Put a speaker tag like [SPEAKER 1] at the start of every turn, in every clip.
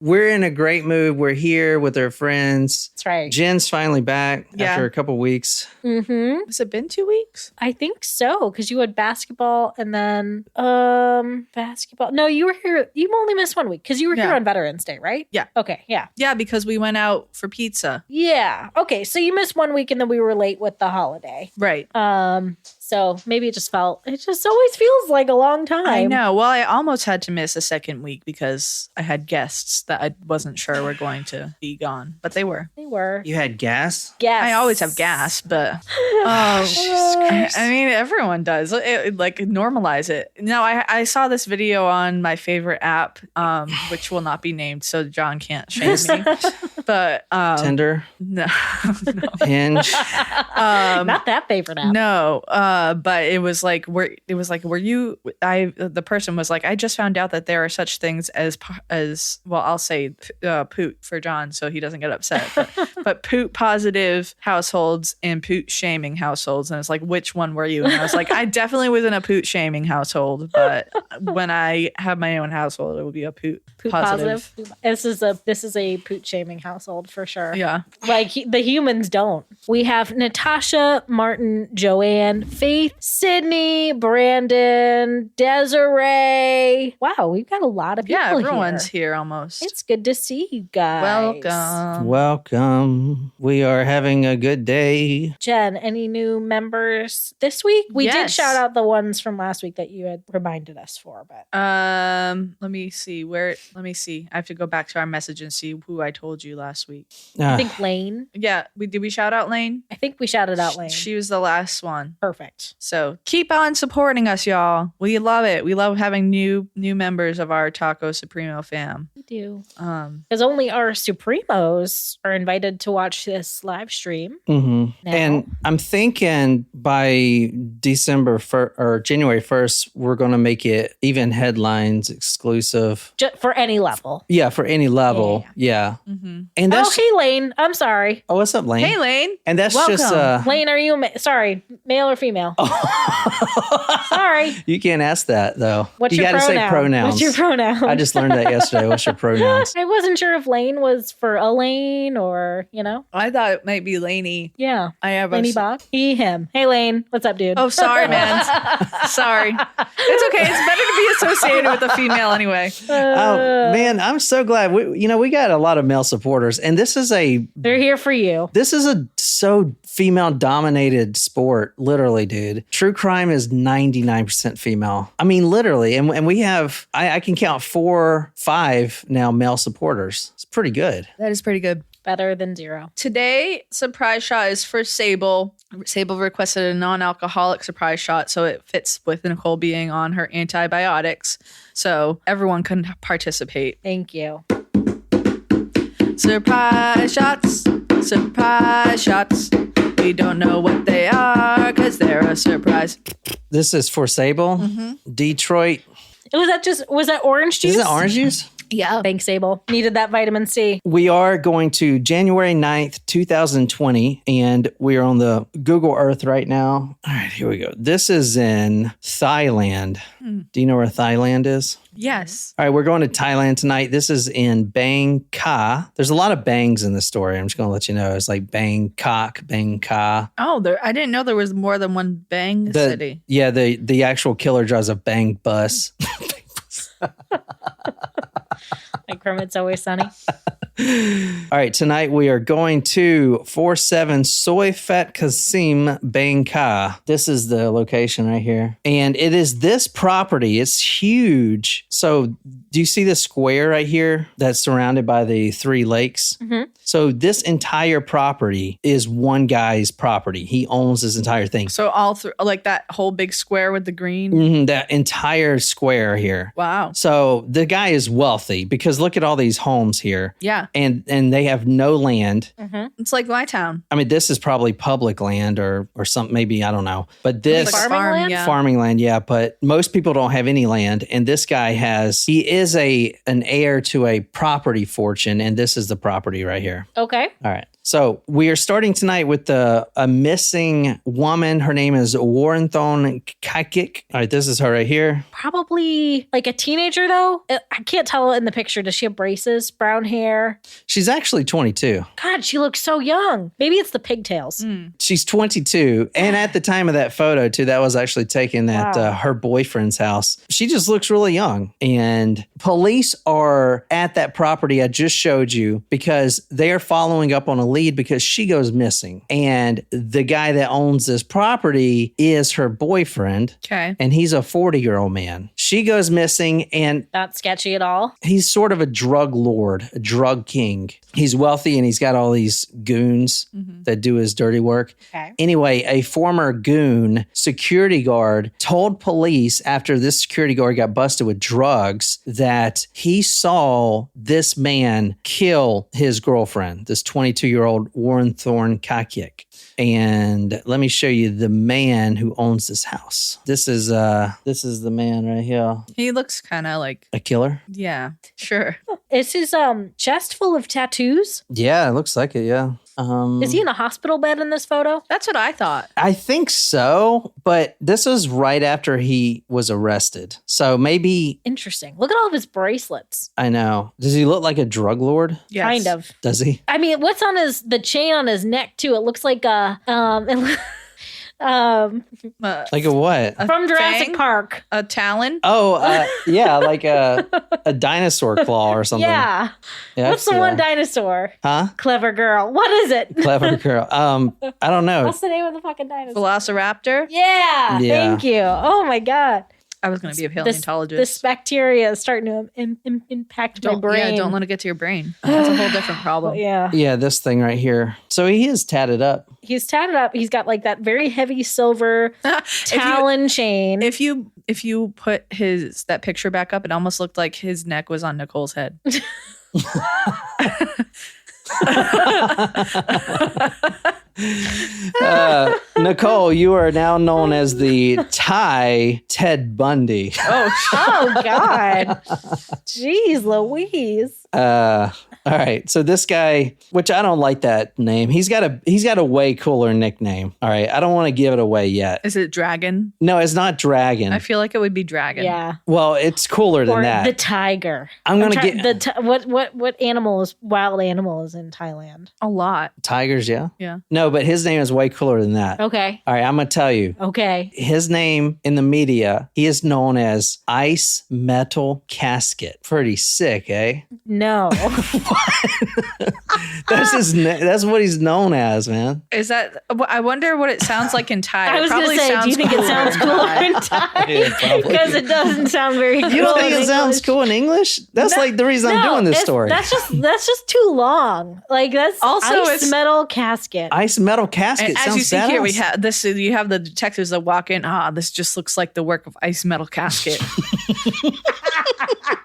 [SPEAKER 1] we're in a great mood. We're here with our friends.
[SPEAKER 2] That's right.
[SPEAKER 1] Jen's finally back after a couple weeks.
[SPEAKER 2] Mm-hmm.
[SPEAKER 3] Has it been 2 weeks?
[SPEAKER 2] I think so, because you had basketball and then basketball. No, you were here. You only missed 1 week because you were here on Veterans Day, right?
[SPEAKER 3] Yeah.
[SPEAKER 2] Okay. Yeah.
[SPEAKER 3] Yeah, because we went out for pizza.
[SPEAKER 2] Yeah. Okay. So you missed 1 week and then we were late with the holiday.
[SPEAKER 3] Right.
[SPEAKER 2] So maybe it just always feels like a long time.
[SPEAKER 3] I know. Well, I almost had to miss a second week because I had guests that I wasn't sure were going to be gone, but they were.
[SPEAKER 2] They were.
[SPEAKER 1] You had gas?
[SPEAKER 2] Gas.
[SPEAKER 3] I always have gas, but I mean, everyone does. Normalize it. No, I saw this video on my favorite app, which will not be named, so John can't shame me. But
[SPEAKER 1] Tinder?
[SPEAKER 3] No.
[SPEAKER 1] Hinge?
[SPEAKER 2] Not that favorite app.
[SPEAKER 3] No. But it was like, were you? The person was like, I just found out that there are such things as well, I'll say poot for John, so he doesn't get upset. But poot positive households and poot shaming households, and it's like, which one were you? And I was like, I definitely was in a poot shaming household, but when I have my own household, it will be a poot positive.
[SPEAKER 2] This is a poot shaming household for sure.
[SPEAKER 3] Yeah,
[SPEAKER 2] like the humans don't. We have Natasha, Martin, Joanne, Faith, Sydney, Brandon, Desiree. Wow, we've got a lot of people.
[SPEAKER 3] Yeah, everyone's here almost.
[SPEAKER 2] It's good to see you guys.
[SPEAKER 1] Welcome. We are having a good day.
[SPEAKER 2] Jen, any new members this week? We did shout out the ones from last week that you had reminded us for, but
[SPEAKER 3] let me see. I have to go back to our message and see who I told you last week.
[SPEAKER 2] I think Lane.
[SPEAKER 3] Yeah, did we shout out Lane?
[SPEAKER 2] I think we shouted out Lane.
[SPEAKER 3] She was the last one.
[SPEAKER 2] Perfect.
[SPEAKER 3] So keep on supporting us, y'all. We love it. We love having new members of our Taco Supremo fam.
[SPEAKER 2] We do. Because only our Supremos are invited to watch this live stream.
[SPEAKER 1] Mm-hmm. And I'm thinking by December or January 1st, we're going to make it even headlines exclusive.
[SPEAKER 2] For any level.
[SPEAKER 1] Yeah, for any level. Yeah.
[SPEAKER 3] Mm-hmm.
[SPEAKER 1] And that's,
[SPEAKER 2] hey, Lane. I'm sorry.
[SPEAKER 1] Oh, what's up, Lane?
[SPEAKER 3] Hey, Lane.
[SPEAKER 1] And that's
[SPEAKER 3] Welcome.
[SPEAKER 1] just...
[SPEAKER 2] Lane, are you... Sorry, male or female? Sorry.
[SPEAKER 1] You can't ask that, though.
[SPEAKER 2] What's
[SPEAKER 1] you
[SPEAKER 2] your
[SPEAKER 1] gotta
[SPEAKER 2] pronoun?
[SPEAKER 1] say pronouns.
[SPEAKER 2] What's your pronoun?
[SPEAKER 1] I just learned that yesterday. What's your pronouns?
[SPEAKER 2] I wasn't sure if Lane was for Elaine or,
[SPEAKER 3] I thought it might be Laney.
[SPEAKER 2] Yeah.
[SPEAKER 3] I have
[SPEAKER 2] Laney Bach. He, him. Hey, Lane. What's up, dude?
[SPEAKER 3] Oh, sorry, man. Sorry. It's okay. It's better to be associated with a female anyway.
[SPEAKER 1] Oh, man. I'm so glad. We got a lot of male supporters, and
[SPEAKER 2] they're here for you.
[SPEAKER 1] This is a so female dominated sport. Literally, dude. True crime is 99% female. I mean, literally. And we have, I can count 4, 5 now male supporters. It's pretty good.
[SPEAKER 3] That is pretty good.
[SPEAKER 2] Better than 0.
[SPEAKER 3] Today, surprise shot is for Sable. Sable requested a non-alcoholic surprise shot, so it fits with Nicole being on her antibiotics. So everyone can participate.
[SPEAKER 2] Thank you.
[SPEAKER 3] Surprise shots. Surprise shots. We don't know what they are because they're a surprise.
[SPEAKER 1] This is for Sable.
[SPEAKER 3] Mm-hmm.
[SPEAKER 1] Detroit.
[SPEAKER 2] Was that orange juice?
[SPEAKER 1] Is it orange juice?
[SPEAKER 2] Yeah. Thanks, Sable. Needed that vitamin C.
[SPEAKER 1] We are going to January 9th, 2020, and we are on the Google Earth right now. All right, here we go. This is in Thailand. Do you know where Thailand is?
[SPEAKER 3] Yes.
[SPEAKER 1] All right, we're going to Thailand tonight. This is in Bangkok. There's a lot of bangs in this story. I'm just going to let you know. It's like Bangkok, Bangkok.
[SPEAKER 3] Oh, I didn't know there was more than one bang city.
[SPEAKER 1] Yeah, the actual killer drives a bang bus.
[SPEAKER 2] Like from It's Always Sunny.
[SPEAKER 1] All right, tonight we are going to 47 Soi Phat Kasim, Bangkok. This is the location right here. And it is this property. It's huge. So do you see the square right here that's surrounded by the 3 lakes?
[SPEAKER 2] Mm-hmm.
[SPEAKER 1] So this entire property is one guy's property. He owns this entire thing.
[SPEAKER 3] So all through, like that whole big square with the green?
[SPEAKER 1] Mm-hmm, that entire square here.
[SPEAKER 3] Wow.
[SPEAKER 1] So the guy is wealthy because look at all these homes here.
[SPEAKER 3] Yeah.
[SPEAKER 1] And they have no land.
[SPEAKER 2] Mm-hmm.
[SPEAKER 3] It's like my town.
[SPEAKER 1] I mean, this is probably public land or something, maybe, I don't know. But this
[SPEAKER 3] like
[SPEAKER 2] farming land?
[SPEAKER 3] Yeah.
[SPEAKER 1] farming land, yeah. But most people don't have any land. And this guy he is an heir to a property fortune. And this is the property right here.
[SPEAKER 2] Okay.
[SPEAKER 1] All right. So we are starting tonight with a missing woman. Her name is Warrenthon Kaikik. All right, this is her right here.
[SPEAKER 2] Probably like a teenager, though. I can't tell in the picture. Does she have braces, brown hair?
[SPEAKER 1] She's actually 22.
[SPEAKER 2] God, she looks so young. Maybe it's the pigtails.
[SPEAKER 1] She's 22. And at the time of that photo, too, that was actually taken at her boyfriend's house. She just looks really young. And police are at that property I just showed you because they are following up on a lead because she goes missing. And the guy that owns this property is her boyfriend.
[SPEAKER 3] Okay.
[SPEAKER 1] And he's a 40-year-old man. She goes missing and
[SPEAKER 2] Not sketchy at all.
[SPEAKER 1] he's sort of a drug lord, a drug king. He's wealthy and he's got all these goons that do his dirty work.
[SPEAKER 2] Okay.
[SPEAKER 1] Anyway, a former goon security guard told police after this security guard got busted with drugs that he saw this man kill his girlfriend, this 22-year-old Warren Thorne Kakik. And let me show you the man who owns this house. This is the man right here.
[SPEAKER 3] He looks kind of like,
[SPEAKER 1] A killer?
[SPEAKER 3] yeah, sure.
[SPEAKER 2] Is his chest full of tattoos?
[SPEAKER 1] Yeah, it looks like it, yeah.
[SPEAKER 2] Is he in a hospital bed in this photo?
[SPEAKER 3] That's what I thought.
[SPEAKER 1] I think so, but this was right after he was arrested. So maybe,
[SPEAKER 2] Interesting. Look at all of his bracelets.
[SPEAKER 1] I know. Does he look like a drug lord?
[SPEAKER 3] Yes.
[SPEAKER 2] Kind of.
[SPEAKER 1] Does he?
[SPEAKER 2] I mean, what's on the chain on his neck too? It looks like
[SPEAKER 1] Like a what?
[SPEAKER 2] from Jurassic
[SPEAKER 3] fang?
[SPEAKER 2] Park.
[SPEAKER 3] A talon?
[SPEAKER 1] Oh, yeah, like a dinosaur claw or something.
[SPEAKER 2] Yeah.
[SPEAKER 1] Yeah,
[SPEAKER 2] What's
[SPEAKER 1] I
[SPEAKER 2] the
[SPEAKER 1] see
[SPEAKER 2] one
[SPEAKER 1] that.
[SPEAKER 2] dinosaur?
[SPEAKER 1] Huh?
[SPEAKER 2] Clever girl. What is it?
[SPEAKER 1] Clever girl. I don't know.
[SPEAKER 2] What's the name of the fucking dinosaur?
[SPEAKER 3] Velociraptor?
[SPEAKER 2] Yeah.
[SPEAKER 1] Yeah.
[SPEAKER 2] Thank you. Oh my god.
[SPEAKER 3] I was going to be a
[SPEAKER 2] This
[SPEAKER 3] paleontologist.
[SPEAKER 2] bacteria is starting to impact my brain.
[SPEAKER 3] Yeah, don't let it get to your brain. That's a whole different problem.
[SPEAKER 2] Yeah.
[SPEAKER 1] Yeah, this thing right here. So he is tatted up.
[SPEAKER 2] He's tatted up. He's got like that very heavy silver talon chain.
[SPEAKER 3] If you put that picture back up, it almost looked like his neck was on Nicole's head.
[SPEAKER 1] Nicole, you are now known as the Thai Ted Bundy.
[SPEAKER 2] Oh God. Jeez Louise.
[SPEAKER 1] All right. So this guy, which I don't like that name. He's got a way cooler nickname. All right. I don't want to give it away yet.
[SPEAKER 3] Is it Dragon?
[SPEAKER 1] No, it's not Dragon.
[SPEAKER 3] I feel like it would be Dragon.
[SPEAKER 2] Yeah.
[SPEAKER 1] Well, it's cooler than
[SPEAKER 2] Or
[SPEAKER 1] that.
[SPEAKER 2] the tiger.
[SPEAKER 1] I'm gonna
[SPEAKER 2] try-
[SPEAKER 1] get
[SPEAKER 2] what wild animal is in Thailand?
[SPEAKER 3] A lot.
[SPEAKER 1] tigers. Yeah.
[SPEAKER 3] Yeah.
[SPEAKER 1] No, but his name is way cooler than that.
[SPEAKER 2] Okay.
[SPEAKER 1] All right. I'm gonna tell you.
[SPEAKER 2] Okay.
[SPEAKER 1] His name in the media, he is known as Ice Metal Casket. Pretty sick, eh?
[SPEAKER 2] No.
[SPEAKER 1] That's what he's known as, man.
[SPEAKER 3] Is that? I wonder what it sounds like in Thai.
[SPEAKER 2] I was
[SPEAKER 3] going
[SPEAKER 2] gonna
[SPEAKER 3] to
[SPEAKER 2] say, do you think it sounds cooler in Thai?
[SPEAKER 1] Yeah, probably.
[SPEAKER 2] Because it doesn't sound very cool.
[SPEAKER 1] You don't think
[SPEAKER 2] in
[SPEAKER 1] it sounds
[SPEAKER 2] English.
[SPEAKER 1] cool in English? That's like the reason I'm
[SPEAKER 2] No,
[SPEAKER 1] doing this
[SPEAKER 2] it's-
[SPEAKER 1] story.
[SPEAKER 2] That's just too long. Like that's
[SPEAKER 3] Also,
[SPEAKER 2] ice
[SPEAKER 3] it's-
[SPEAKER 2] metal casket.
[SPEAKER 1] Ice Metal Casket
[SPEAKER 3] And as
[SPEAKER 1] sounds
[SPEAKER 3] you see here, we
[SPEAKER 1] badass.
[SPEAKER 3] have this. You have the detectives that walk in. This just looks like the work of Ice Metal Casket.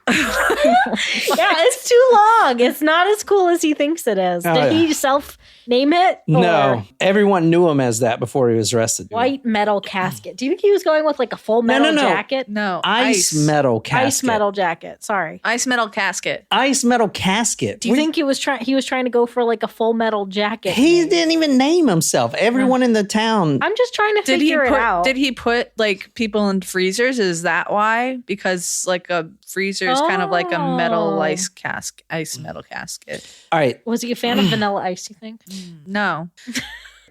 [SPEAKER 2] Yeah, it's too long. It's not as cool as he thinks it is.
[SPEAKER 1] Oh,
[SPEAKER 2] Did
[SPEAKER 1] yeah.
[SPEAKER 2] he self name it?
[SPEAKER 1] No,
[SPEAKER 2] Or
[SPEAKER 1] everyone knew him as that before he was arrested.
[SPEAKER 2] white metal casket. Do you think he was going with like a full metal
[SPEAKER 1] no.
[SPEAKER 2] jacket?
[SPEAKER 3] No,
[SPEAKER 1] Ice Metal Casket.
[SPEAKER 2] Ice metal jacket. Sorry.
[SPEAKER 3] Ice Metal Casket.
[SPEAKER 1] Ice Metal Casket.
[SPEAKER 2] Do you think he was trying to go for like a full metal jacket?
[SPEAKER 1] He
[SPEAKER 2] name?
[SPEAKER 1] didn't even name himself. Everyone in the town.
[SPEAKER 2] I'm just trying to figure it out.
[SPEAKER 3] Did he put like people in freezers? Is that why? Because like a freezer is kind of like a metal
[SPEAKER 2] Oh.
[SPEAKER 3] ice metal casket.
[SPEAKER 1] All right.
[SPEAKER 2] Was he a fan of Vanilla Ice, you think?
[SPEAKER 3] No.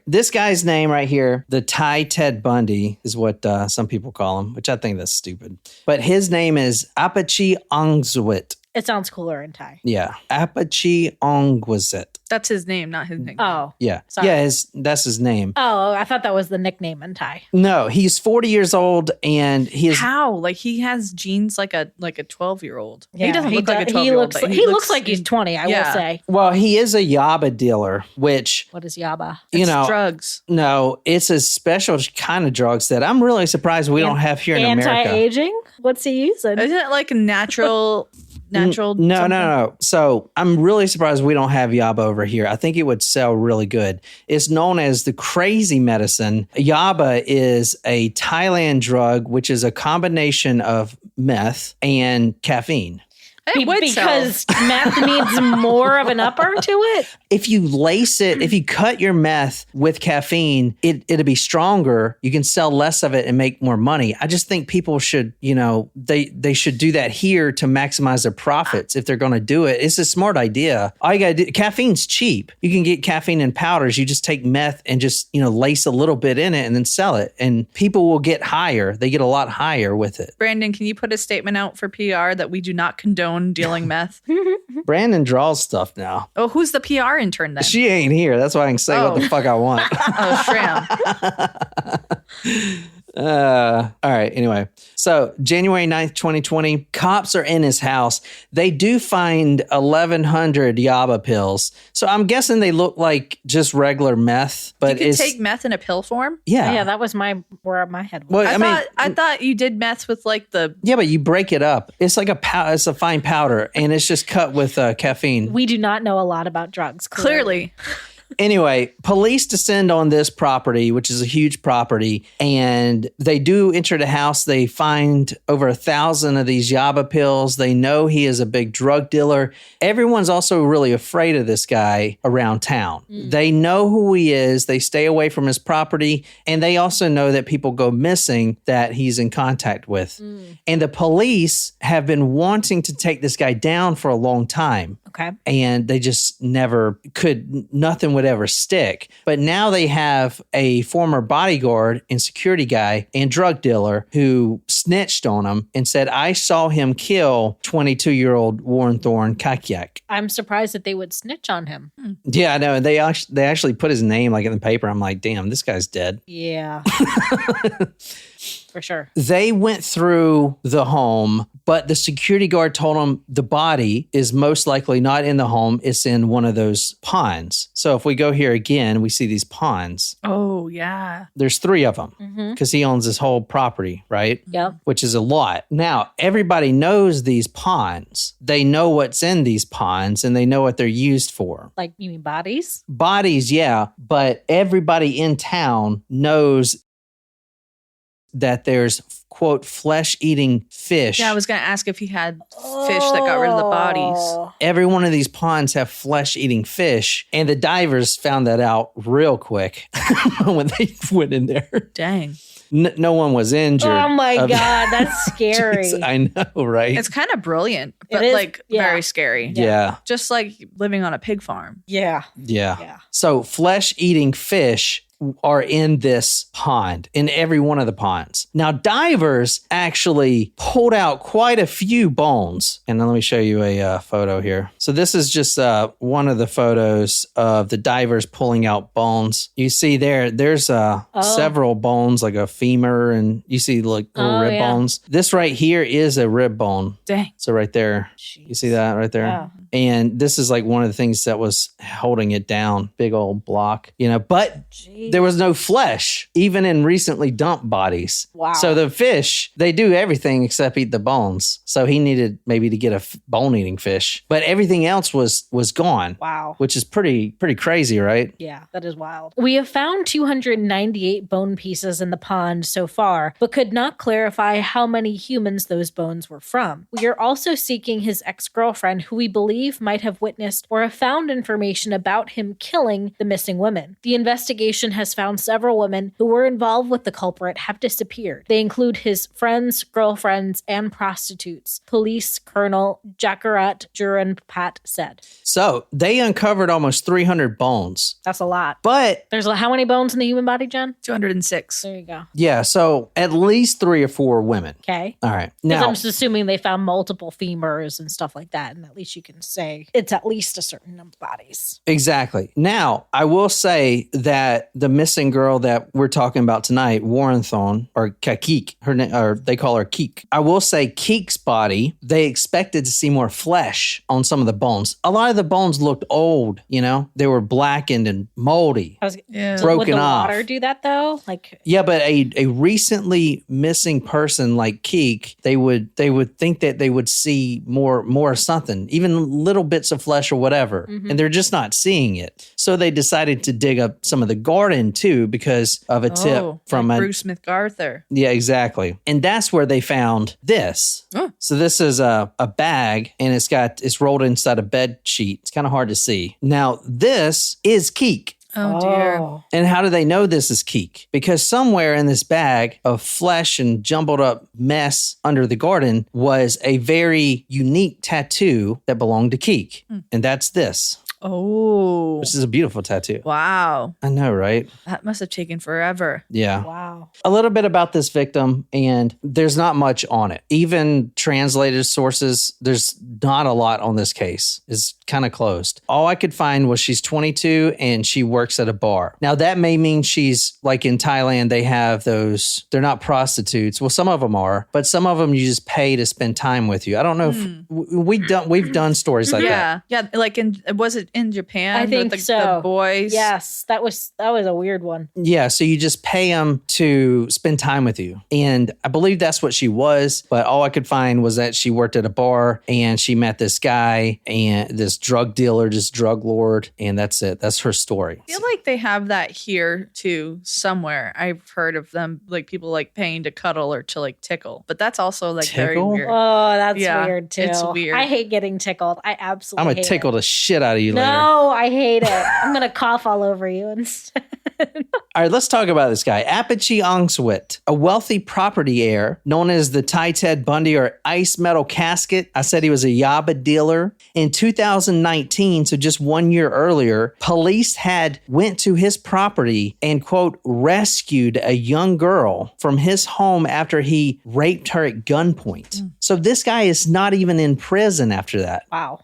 [SPEAKER 1] This guy's name right here, the Thai Ted Bundy, is what some people call him, which I think that's stupid. But his name is Apichai Ongwisit.
[SPEAKER 2] It sounds cooler in Thai.
[SPEAKER 1] Yeah. Apichai Ongwisit.
[SPEAKER 3] That's his name, not his nickname.
[SPEAKER 2] Oh.
[SPEAKER 1] Yeah.
[SPEAKER 2] Sorry.
[SPEAKER 1] Yeah, that's his name.
[SPEAKER 2] Oh, I thought that was the nickname in Thai.
[SPEAKER 1] No, he's 40 years old and he is
[SPEAKER 3] How? Like he has genes like a 12-year-old.
[SPEAKER 2] Yeah,
[SPEAKER 3] he doesn't look like a 12-year-old.
[SPEAKER 2] He looks like he's 20, I will
[SPEAKER 3] Yeah.
[SPEAKER 2] say.
[SPEAKER 1] well, he is a yaba dealer, which
[SPEAKER 2] What is yaba?
[SPEAKER 1] you
[SPEAKER 3] It's
[SPEAKER 1] know,
[SPEAKER 3] drugs.
[SPEAKER 1] no, it's a special kind of drugs that I'm really surprised we don't have here in America.
[SPEAKER 2] Anti-aging? What's he using?
[SPEAKER 3] Isn't it like natural?
[SPEAKER 1] No.
[SPEAKER 3] something?
[SPEAKER 1] So I'm really surprised we don't have yaba over here. I think it would sell really good. It's known as the crazy medicine. Yaba is a Thailand drug, which is a combination of meth and caffeine.
[SPEAKER 3] It would
[SPEAKER 2] because meth needs more of an upper to it.
[SPEAKER 1] If you lace it, if you cut your meth with caffeine, it'll be stronger. You can sell less of it and make more money. I just think people should, they should do that here to maximize their profits. If they're going to do it, it's a smart idea. All you got to do, caffeine's cheap. You can get caffeine in powders. You just take meth and just, lace a little bit in it and then sell it. And people will get higher. They get a lot higher with it.
[SPEAKER 3] Brandon, can you put a statement out for PR that we do not condone dealing meth?
[SPEAKER 1] Brandon draws stuff now.
[SPEAKER 3] Oh, who's the PR intern then?
[SPEAKER 1] She ain't here. That's why I can say what the fuck I want.
[SPEAKER 3] Oh, shrimp.
[SPEAKER 1] All right. Anyway, so January 9th, 2020, cops are in his house. They do find 1,100 yaba pills. So I'm guessing they look like just regular meth, but
[SPEAKER 3] you could take meth in a pill form?
[SPEAKER 1] Yeah.
[SPEAKER 2] That was where my head was.
[SPEAKER 1] Well,
[SPEAKER 3] I thought you did meth with like the...
[SPEAKER 1] Yeah, but you break it up. It's like it's a fine powder and it's just cut with caffeine.
[SPEAKER 2] We do not know a lot about drugs.
[SPEAKER 3] Clearly.
[SPEAKER 1] Anyway, police descend on this property, which is a huge property, and they do enter the house. They find over 1,000 of these yaba pills. They know he is a big drug dealer. Everyone's also really afraid of this guy around town. They know who he is. They stay away from his property, and they also know that people go missing that he's in contact with. And the police have been wanting to take this guy down for a long time.
[SPEAKER 2] Okay.
[SPEAKER 1] And they just never could, nothing would ever stick. But now they have a former bodyguard and security guy and drug dealer who snitched on him and said, I saw him kill 22-year-old Warren Thorne Kakiak.
[SPEAKER 2] I'm surprised that they would snitch on him.
[SPEAKER 1] Yeah, I know. And they actually put his name like in the paper. I'm like, damn, this guy's dead.
[SPEAKER 2] Yeah. For sure.
[SPEAKER 1] They went through the home, but the security guard told them the body is most likely not in the home. It's in one of those ponds. So if we go here again, we see these ponds.
[SPEAKER 3] Oh, yeah.
[SPEAKER 1] There's 3 of them because he owns this whole property, right?
[SPEAKER 2] Yep.
[SPEAKER 1] Which is a lot. Now, everybody knows these ponds. They know what's in these ponds and they know what they're used for.
[SPEAKER 2] Like, you mean bodies?
[SPEAKER 1] Bodies, yeah. But everybody in town knows that there's, quote, flesh-eating fish.
[SPEAKER 3] Yeah, I was going to ask if he had fish that got rid of the bodies.
[SPEAKER 1] Every one of these ponds have flesh-eating fish, and the divers found that out real quick when they went in there.
[SPEAKER 3] Dang.
[SPEAKER 1] No one was injured.
[SPEAKER 2] Oh my God, that's scary.
[SPEAKER 1] Jeez, I know, right?
[SPEAKER 3] It's kind of brilliant, but very scary.
[SPEAKER 1] Yeah.
[SPEAKER 3] Just like living on a pig farm.
[SPEAKER 2] Yeah.
[SPEAKER 1] So flesh-eating fish are in this pond, in every one of the ponds. Now, divers actually pulled out quite a few bones. And then let me show you a photo here. So this is just one of the photos of the divers pulling out bones. You see there's several bones, like a femur, and you see like little rib bones. This right here is a rib bone.
[SPEAKER 3] Dang.
[SPEAKER 1] So right there, you see that right there?
[SPEAKER 2] Yeah.
[SPEAKER 1] And this is like one of the things that was holding it down. Big old block, but there was no flesh, even in recently dumped bodies.
[SPEAKER 2] Wow.
[SPEAKER 1] So the fish, they do everything except eat the bones. So he needed maybe to get a bone-eating fish. But everything else was gone.
[SPEAKER 2] Wow.
[SPEAKER 1] Which is pretty crazy, right?
[SPEAKER 2] Yeah, that is wild. We have found 298 bone pieces in the pond so far, but could not clarify how many humans those bones were from. We are also seeking his ex-girlfriend, who we believe might have witnessed or have found information about him killing the missing women. The investigation has found several women who were involved with the culprit have disappeared. They include his friends, girlfriends, and prostitutes. Police Colonel Jakarat Juranpat said.
[SPEAKER 1] So they uncovered almost 300 bones.
[SPEAKER 2] That's a lot.
[SPEAKER 1] But
[SPEAKER 2] there's how many bones in the human body, Jen?
[SPEAKER 3] 206.
[SPEAKER 2] There you go.
[SPEAKER 1] Yeah, so at least 3 or 4 women.
[SPEAKER 2] Okay.
[SPEAKER 1] All right.
[SPEAKER 2] Because
[SPEAKER 1] Now,
[SPEAKER 2] I'm just assuming they found multiple femurs and stuff like that, and at least you can say it's at least a certain number of bodies.
[SPEAKER 1] Exactly. Now, I will say that the missing girl that we're talking about tonight, Warren Thorne, or Kakik, or they call her Keek. I will say Keek's body, they expected to see more flesh on some of the bones. A lot of the bones looked old, you know? They were blackened and moldy.
[SPEAKER 3] Yeah.
[SPEAKER 1] Broken
[SPEAKER 2] would the
[SPEAKER 1] off.
[SPEAKER 2] water do that though? Like,
[SPEAKER 1] yeah, but a recently missing person like Keek, they would think that they would see more of something, even little bits of flesh or whatever, and they're just not seeing it. So they decided to dig up some of the garden too because of a tip from
[SPEAKER 3] like Bruce McArthur.
[SPEAKER 1] Yeah, exactly. And that's where they found this.
[SPEAKER 3] Oh.
[SPEAKER 1] So this is a bag, and it's rolled inside a bed sheet. It's kind of hard to see. Now, this is Keek.
[SPEAKER 3] Oh, dear.
[SPEAKER 1] And how do they know this is Keek? Because somewhere in this bag of flesh and jumbled up mess under the garden was a very unique tattoo that belonged to Keek. And that's this.
[SPEAKER 3] Oh.
[SPEAKER 1] This is a beautiful tattoo.
[SPEAKER 3] Wow.
[SPEAKER 1] I know, right?
[SPEAKER 3] That must have taken forever.
[SPEAKER 1] Yeah.
[SPEAKER 2] wow.
[SPEAKER 1] A little bit about this victim, and there's not much on it. Even translated sources, there's not a lot on this case. It's kind of closed. All I could find was she's 22 and she works at a bar. Now, that may mean she's like in Thailand, they have those, they're not prostitutes. Well, some of them are, but some of them you just pay to spend time with you. I don't know if we've done stories like that.
[SPEAKER 3] Yeah. Like was it in Japan?
[SPEAKER 2] I think
[SPEAKER 3] with
[SPEAKER 2] so.
[SPEAKER 3] The boys.
[SPEAKER 2] Yes, that was a weird one.
[SPEAKER 1] Yeah, so you just pay them to spend time with you. And I believe that's what she was, but all I could find was that she worked at a bar and she met this guy and this drug dealer, just drug lord, and that's it. That's her story.
[SPEAKER 3] I feel like they have that here too somewhere. I've heard of them, like people like paying to cuddle or to like tickle, but that's also like very
[SPEAKER 1] Tickle?
[SPEAKER 3] weird.
[SPEAKER 2] Oh, that's
[SPEAKER 3] Yeah,
[SPEAKER 2] weird too.
[SPEAKER 3] it's weird.
[SPEAKER 2] I hate getting tickled. I
[SPEAKER 1] I'm
[SPEAKER 2] absolutely
[SPEAKER 1] going to
[SPEAKER 2] hate
[SPEAKER 1] tickle
[SPEAKER 2] it.
[SPEAKER 1] the shit out of you later.
[SPEAKER 2] No, I hate it. I'm going to cough all over you instead.
[SPEAKER 1] All right, let's talk about this guy. Apichai Ongwisit, a wealthy property heir known as the Thai Ted Bundy or Ice Metal Casket. I said he was a Yaba dealer. In 2019, so just 1 year earlier, police had went to his property and, quote, rescued a young girl from his home after he raped her at gunpoint. So this guy is not even in prison after that.
[SPEAKER 2] Wow.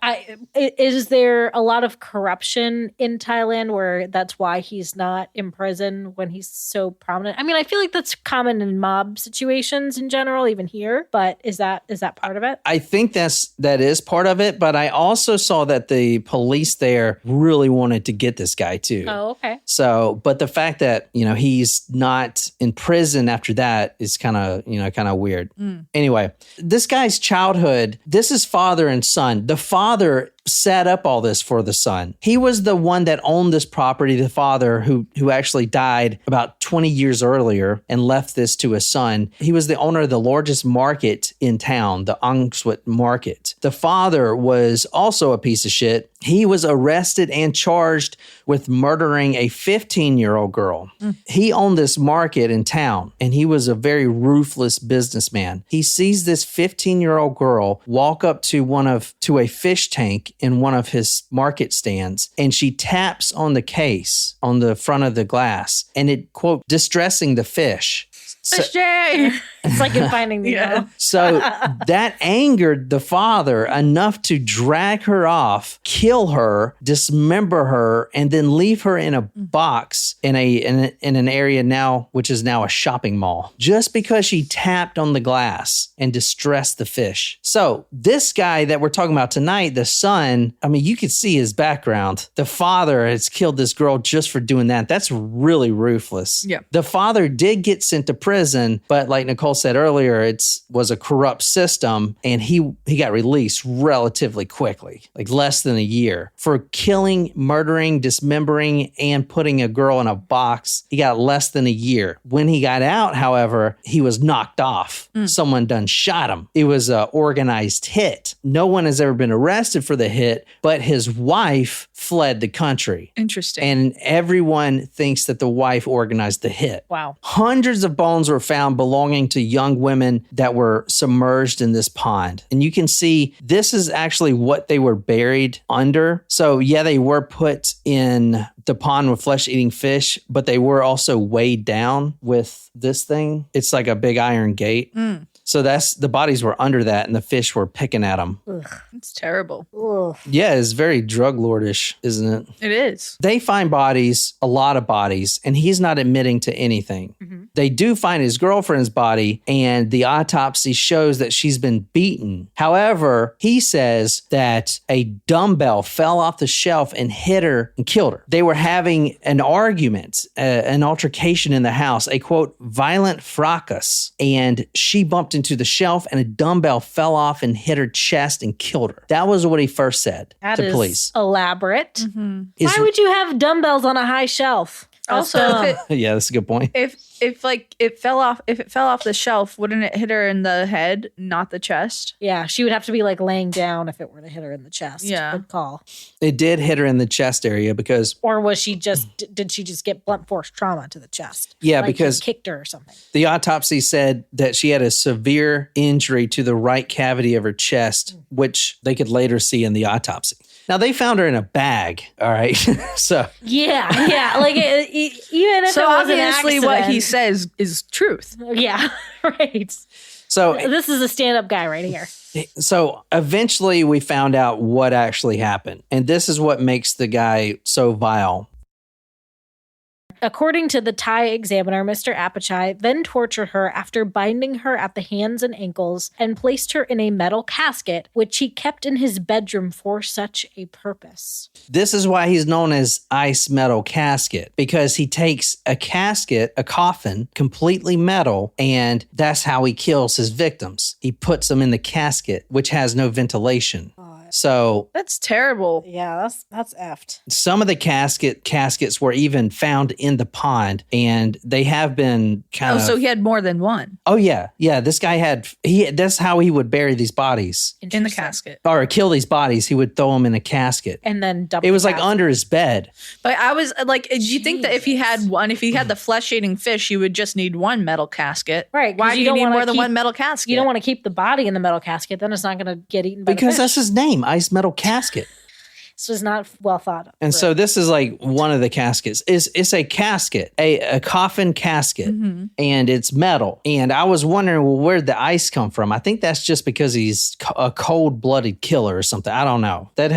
[SPEAKER 2] Is there a lot of corruption in Thailand where that's why he's not in prison when he's so prominent? I mean, I feel like that's common in mob situations in general, even here. But is that part of it?
[SPEAKER 1] I think that is part of it, but I also saw that the police there really wanted to get this guy too.
[SPEAKER 2] Oh, okay.
[SPEAKER 1] So, but the fact that, he's not in prison after that is kind of weird. Anyway, this guy's childhood, this is father and son. The father set up all this for the son. He was the one that owned this property, the father who actually died about 20 years earlier and left this to his son. He was the owner of the largest market in town, the Ongwisit market. The father was also a piece of shit. He was arrested and charged with murdering a 15-year-old girl. He owned this market in town, and he was a very ruthless businessman. He sees this 15-year-old girl walk up to a fish tank in one of his market stands, and she taps on the case on the front of the glass, and it, quote, distressing the fish.
[SPEAKER 2] It's like in Finding Nemo.
[SPEAKER 1] So that angered the father enough to drag her off, kill her, dismember her, and then leave her in a box in an area now, which is now a shopping mall, just because she tapped on the glass and distressed the fish. So this guy that we're talking about tonight, the son, I mean, you could see his background. The father has killed this girl just for doing that. That's really ruthless.
[SPEAKER 3] Yeah.
[SPEAKER 1] The father did get sent to prison, but like Nicole said earlier, it was a corrupt system, and he got released relatively quickly, like less than a year, for killing, murdering, dismembering, and putting a girl in a box. He got less than a year. When he got out, however, he was knocked off. Someone done shot him. It was an organized hit. No one has ever been arrested for the hit, but his wife fled the country.
[SPEAKER 3] Interesting.
[SPEAKER 1] And everyone thinks that the wife organized the hit.
[SPEAKER 2] Wow.
[SPEAKER 1] Hundreds of bones were found belonging to young women that were submerged in this pond. And you can see this is actually what they were buried under. So yeah, they were put in the pond with flesh-eating fish, but they were also weighed down with this thing. It's like a big iron gate. So the bodies were under that, and the fish were picking at them.
[SPEAKER 3] It's terrible.
[SPEAKER 2] Ugh.
[SPEAKER 1] Yeah, it's very drug lordish, isn't it?
[SPEAKER 3] It is.
[SPEAKER 1] They find bodies, a lot of bodies, and he's not admitting to anything. They do find his girlfriend's body, and the autopsy shows that she's been beaten. However, he says that a dumbbell fell off the shelf and hit her and killed her. They were having an argument, an altercation in the house, a quote, violent fracas, and she bumped into the shelf and a dumbbell fell off and hit her chest and killed her. That was what he first said to police.
[SPEAKER 2] Elaborate. Why would you have dumbbells on a high shelf?
[SPEAKER 3] Also,
[SPEAKER 1] yeah, that's a good point.
[SPEAKER 3] If it fell off the shelf, wouldn't it hit her in the head, not the chest?
[SPEAKER 2] Yeah, she would have to be like laying down if it were to hit her in the chest.
[SPEAKER 3] Yeah.
[SPEAKER 2] Good call.
[SPEAKER 1] It did hit her in the chest area because...
[SPEAKER 2] Or was she just, did she just get blunt force trauma to the chest?
[SPEAKER 1] Yeah,
[SPEAKER 2] like
[SPEAKER 1] because...
[SPEAKER 2] kicked her or something.
[SPEAKER 1] The autopsy said that she had a severe injury to the right cavity of her chest, which they could later see in the autopsy. Now, they found her in a bag, all right? So...
[SPEAKER 2] Yeah. Like, even if
[SPEAKER 3] so
[SPEAKER 2] it was an
[SPEAKER 3] obviously
[SPEAKER 2] accident,
[SPEAKER 3] what he says is truth.
[SPEAKER 2] Yeah, right.
[SPEAKER 1] So
[SPEAKER 2] this is a stand-up guy right here.
[SPEAKER 1] So eventually we found out what actually happened. And this is what makes the guy so vile.
[SPEAKER 2] According to the Thai examiner, Mr. Apichai then tortured her after binding her at the hands and ankles and placed her in a metal casket, which he kept in his bedroom for such a purpose.
[SPEAKER 1] This is why he's known as Ice Metal Casket, because he takes a casket, a coffin, completely metal, and that's how he kills his victims. He puts them in the casket, which has no ventilation. So
[SPEAKER 3] that's terrible.
[SPEAKER 2] Yeah, that's effed.
[SPEAKER 1] Some of the caskets were even found in the pond, and they have been kind of...
[SPEAKER 3] so he had more than one.
[SPEAKER 1] Oh, yeah. Yeah, this guy that's how he would bury these bodies.
[SPEAKER 3] In the casket.
[SPEAKER 1] Or kill these bodies. He would throw them in a casket.
[SPEAKER 2] And then dump
[SPEAKER 1] it was like under his bed.
[SPEAKER 3] But I was like, do you think that if he had the flesh-eating fish, you would just need one metal casket?
[SPEAKER 2] Right.
[SPEAKER 3] Why do you need more than one metal casket?
[SPEAKER 2] You don't want to keep the body in the metal casket. Then it's not going to get eaten by the
[SPEAKER 1] because
[SPEAKER 2] fish.
[SPEAKER 1] That's his name. Ice Metal Casket.
[SPEAKER 2] This was not well thought of.
[SPEAKER 1] And so this is like one of the caskets. It's a casket, a coffin casket, and it's metal. And I was wondering, well, where'd the ice come from? I think that's just because he's a cold-blooded killer or something. I don't know. That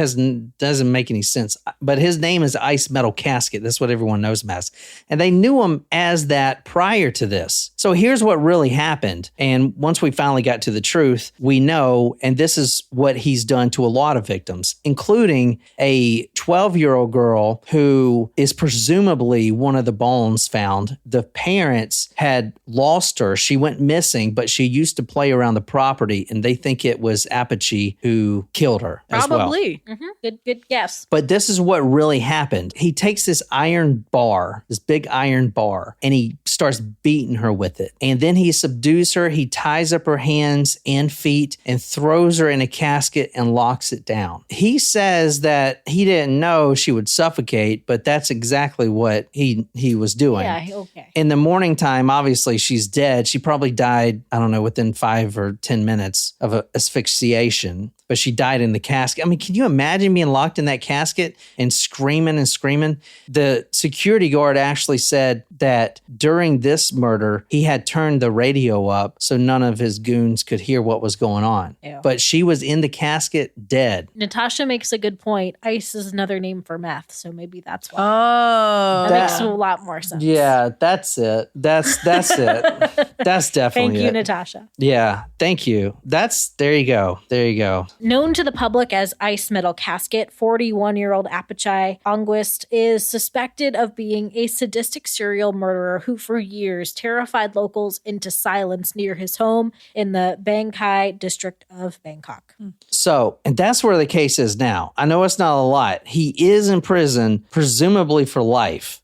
[SPEAKER 1] doesn't make any sense. But his name is Ice Metal Casket. That's what everyone knows him as. And they knew him as that prior to this. So here's what really happened. And once we finally got to the truth, we know, and this is what he's done to a lot of victims, including a 12-year-old girl who is presumably one of the bones found. The parents had lost her. She went missing, but she used to play around the property, and they think it was Apichai who killed her as well.
[SPEAKER 3] Probably.
[SPEAKER 2] Good guess.
[SPEAKER 1] But this is what really happened. He takes this iron bar, this big iron bar, and he starts beating her with it. And then he subdues her. He ties up her hands and feet and throws her in a casket and locks it down. He says that he didn't know she would suffocate, but that's exactly what he was doing.
[SPEAKER 2] Yeah, okay.
[SPEAKER 1] In the morning time, obviously she's dead. She probably died, I don't know, within 5 or 10 minutes of asphyxiation. But she died in the casket. I mean, can you imagine being locked in that casket and screaming and screaming? The security guard actually said that during this murder, he had turned the radio up so none of his goons could hear what was going on.
[SPEAKER 2] Ew.
[SPEAKER 1] But she was in the casket dead.
[SPEAKER 2] Natasha makes a good point. Ice is another name for meth, so maybe that's why.
[SPEAKER 3] Oh.
[SPEAKER 2] That makes a lot more sense.
[SPEAKER 1] Yeah, that's it. That's it. That's definitely
[SPEAKER 2] Thank you,
[SPEAKER 1] it.
[SPEAKER 2] Natasha.
[SPEAKER 1] Yeah, thank you. There you go. There you go.
[SPEAKER 2] Known to the public as Ice Metal Casket, 41-year-old Apichai Ongwisit is suspected of being a sadistic serial murderer who for years terrified locals into silence near his home in the Bangkok district of Bangkok.
[SPEAKER 1] So, and that's where the case is now. I know it's not a lot. He is in prison, presumably for life.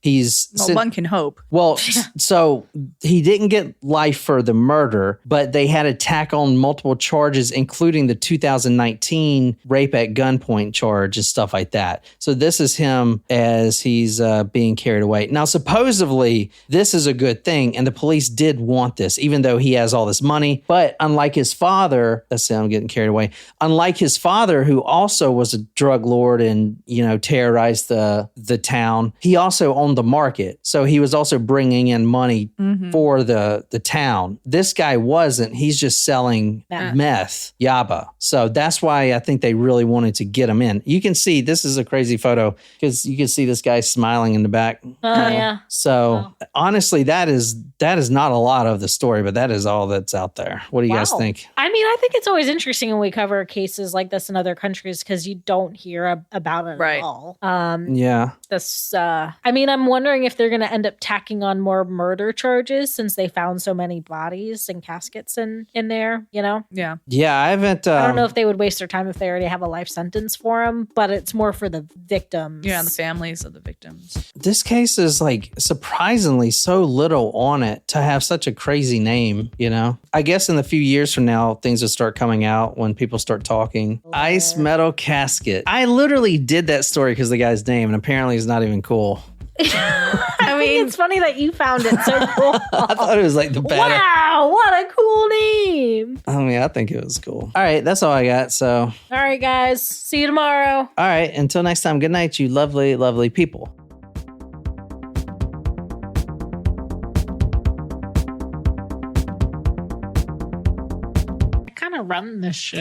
[SPEAKER 3] One can hope.
[SPEAKER 1] Well, so he didn't get life for the murder, but they had to tack on multiple charges, including the 2019 rape at gunpoint charge and stuff like that. So this is him as he's being carried away. Now, supposedly, this is a good thing, and the police did want this, even though he has all this money. But unlike his father, let's say I'm getting carried away, unlike his father, who also was a drug lord and, terrorized the town, he also owned the market. So he was also bringing in money for the town. This guy wasn't. He's just selling meth, yaba. So that's why I think they really wanted to get him in. You can see, this is a crazy photo because you can see this guy smiling in the back.
[SPEAKER 2] Oh, yeah.
[SPEAKER 1] So honestly, that is not a lot of the story, but that is all that's out there. What do you guys think?
[SPEAKER 2] I mean, I think it's always interesting when we cover cases like this in other countries because you don't hear about it at all.
[SPEAKER 1] Yeah.
[SPEAKER 2] I mean, I'm wondering if they're going to end up tacking on more murder charges since they found so many bodies and caskets in there, you know?
[SPEAKER 3] Yeah.
[SPEAKER 1] Yeah, I haven't...
[SPEAKER 2] I don't know if they would waste their time if they already have a life sentence for them, but it's more for the victims.
[SPEAKER 3] Yeah, the families of the victims.
[SPEAKER 1] This case is like surprisingly so little on it to have such a crazy name, you know? I guess in a few years from now, things will start coming out when people start talking. Ice metal casket. I literally did that story because of the guy's name, and apparently it's not even cool.
[SPEAKER 2] I mean, it's funny that you found it so cool.
[SPEAKER 1] I thought it was like the better.
[SPEAKER 2] Wow, what a cool name.
[SPEAKER 1] I mean, I think it was cool. All right, that's all I got. So,
[SPEAKER 2] all right, guys. See you tomorrow.
[SPEAKER 1] All right, until next time, good night, you lovely, lovely people.
[SPEAKER 2] I kind of run this shit.